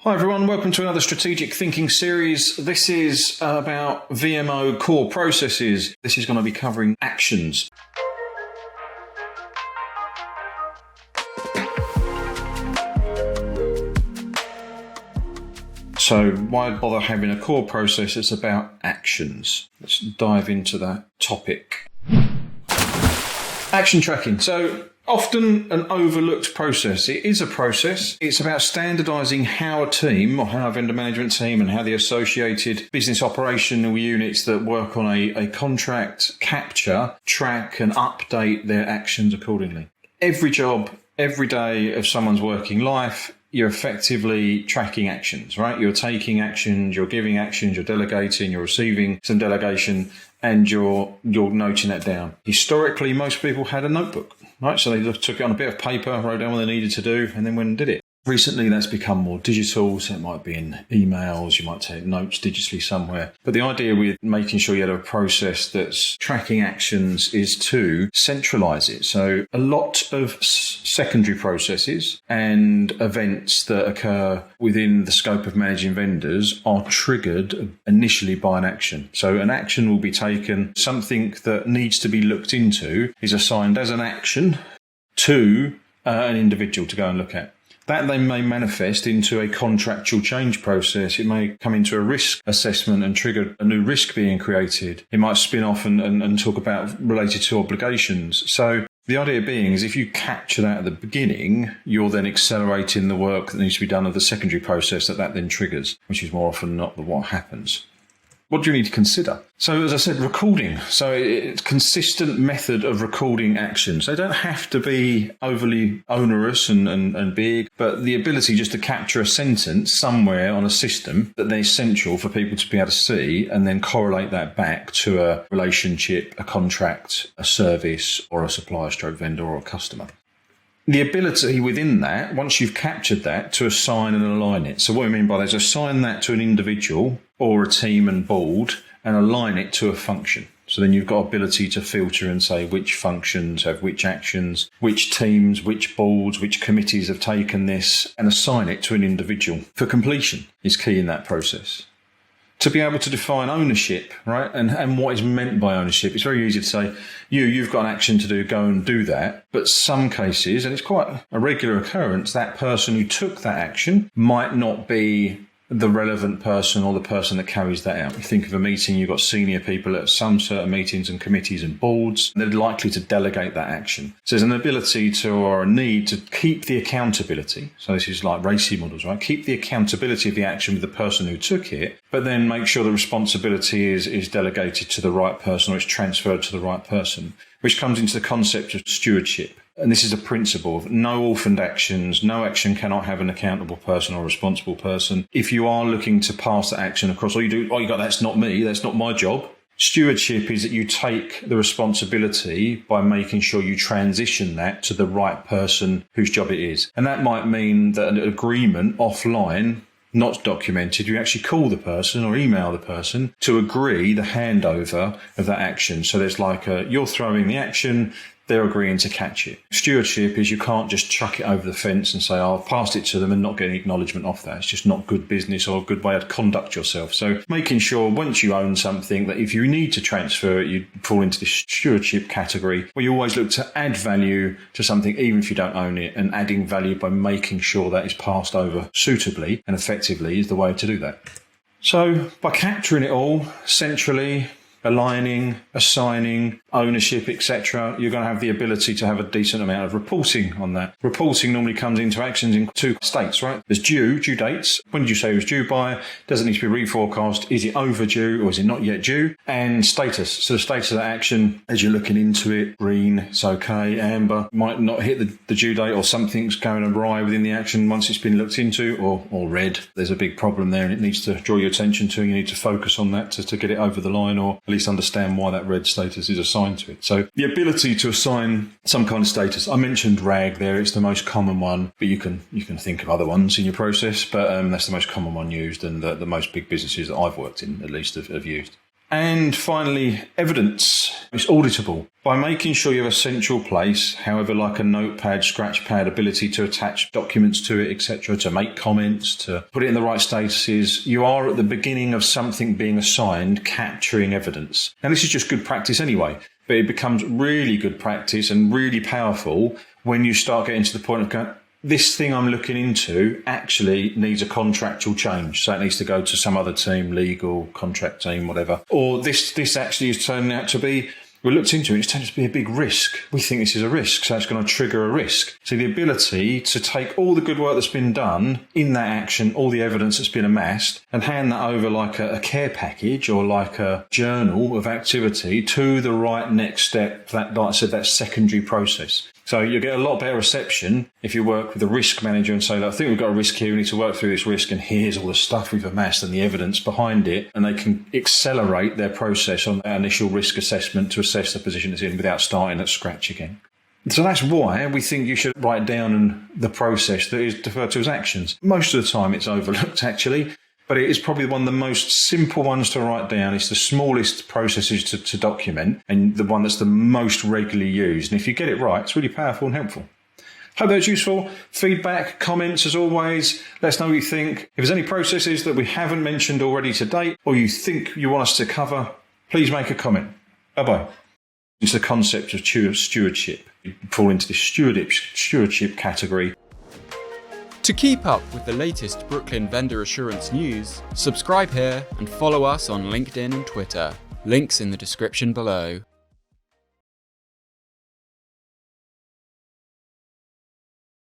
Hi everyone, welcome to another strategic thinking series. This is about VMO core processes. This is going to be covering actions. So why bother having a core process? It's about actions. Let's dive into that topic. Action tracking. So often an overlooked process. It is a process. It's about standardising how a team or how a vendor management team and how the associated business operational units that work on a contract capture, track and update their actions accordingly. Every job, every day of someone's working life, you're effectively tracking actions, right? You're taking actions, you're giving actions, you're delegating, you're receiving some delegation, and you're noting that down. Historically, most people had a notebook, right? So they took it on a bit of paper, wrote down what they needed to do, and then went and did it. Recently, that's become more digital, so it might be in emails, you might take notes digitally somewhere. But the idea with making sure you have a process that's tracking actions is to centralise it. So a lot of secondary processes and events that occur within the scope of managing vendors are triggered initially by an action. So an action will be taken, something that needs to be looked into is assigned as an action to an individual to go and look at. That then may manifest into a contractual change process. It may come into a risk assessment and trigger a new risk being created. It might spin off and talk about related to obligations. So the idea being is if you capture that at the beginning, you're then accelerating the work that needs to be done of the secondary process that then triggers, which is more often not what happens. What do you need to consider? So, as I said, recording. So it's a consistent method of recording actions. They don't have to be overly onerous and big, but the ability just to capture a sentence somewhere on a system that they're essential for people to be able to see and then correlate that back to a relationship, a contract, a service, or a supplier stroke vendor or a customer. The ability within that, once you've captured that, to assign and align it. So what I mean by that is assign that to an individual or a team and board and align it to a function. So then you've got ability to filter and say which functions have which actions, which teams, which boards, which committees have taken this, and assign it to an individual. For completion is key in that process. To be able to define ownership, right, and what is meant by ownership. It's very easy to say, you've got an action to do, go and do that. But some cases, and it's quite a regular occurrence, that person who took that action might not be the relevant person or the person that carries that out. You think of a meeting, you've got senior people at some certain meetings and committees and boards, and they're likely to delegate that action. So there's an ability to, or a need to keep the accountability. So this is like RACI models, right? Keep the accountability of the action with the person who took it, but then make sure the responsibility is delegated to the right person or it's transferred to the right person, which comes into the concept of stewardship. And this is a principle of no orphaned actions. No action cannot have an accountable person or responsible person. If you are looking to pass that action across, that's not me, that's not my job. Stewardship is that you take the responsibility by making sure you transition that to the right person whose job it is. And that might mean that an agreement offline, not documented, you actually call the person or email the person to agree the handover of that action. So there's you're throwing the action, they're agreeing to catch it. Stewardship is you can't just chuck it over the fence and say, I've passed it to them and not get any acknowledgement off that. It's just not good business or a good way to conduct yourself. So making sure once you own something that if you need to transfer it, you fall into this stewardship category where you always look to add value to something even if you don't own it, and adding value by making sure that is passed over suitably and effectively is the way to do that. So by capturing it all centrally, aligning, assigning, ownership, etc., you're going to have the ability to have a decent amount of reporting on that. Reporting normally comes into actions in two states, right? There's due dates. When did you say it was due by? Does it need to be reforecast? Is it overdue or is it not yet due? And status. So the status of that action, as you're looking into it, green, it's okay, amber, might not hit the due date, or something's going awry within the action once it's been looked into, or red. There's a big problem there and it needs to draw your attention to, and you need to focus on that to get it over the line, or at least understand why that red status is assigned to it. So the ability to assign some kind of status. I mentioned RAG there. It's the most common one, but you can think of other ones in your process, but that's the most common one used and the most big businesses that I've worked in at least have used. And finally, evidence. It's auditable. By making sure you have a central place, however, like a notepad, scratchpad, ability to attach documents to it, etc., to make comments, to put it in the right statuses, you are at the beginning of something being assigned, capturing evidence. Now, this is just good practice anyway, but it becomes really good practice and really powerful when you start getting to the point of going, this thing I'm looking into actually needs a contractual change. So it needs to go to some other team, legal, contract team, whatever. Or this actually is turning out to be, we looked into it, it's turned out to be a big risk. We think this is a risk, so it's going to trigger a risk. So the ability to take all the good work that's been done in that action, all the evidence that's been amassed, and hand that over like a care package or like a journal of activity to the right next step, that, like I said, that secondary process. So you get a lot better reception if you work with a risk manager and say, look, I think we've got a risk here, we need to work through this risk, and here's all the stuff we've amassed and the evidence behind it, and they can accelerate their process on their initial risk assessment to assess the position it's in without starting at scratch again. So that's why we think you should write down the process that is referred to as actions. Most of the time it's overlooked, actually. But it is probably one of the most simple ones to write down. It's the smallest processes to document and the one that's the most regularly used. And if you get it right, it's really powerful and helpful. Hope that's useful. Feedback, comments, as always. Let us know what you think. If there's any processes that we haven't mentioned already to date or you think you want us to cover, please make a comment. Bye-bye. It's the concept of stewardship. You fall into the stewardship category. To keep up with the latest Brooklyn vendor assurance news, subscribe here and follow us on LinkedIn and Twitter. Links in the description below.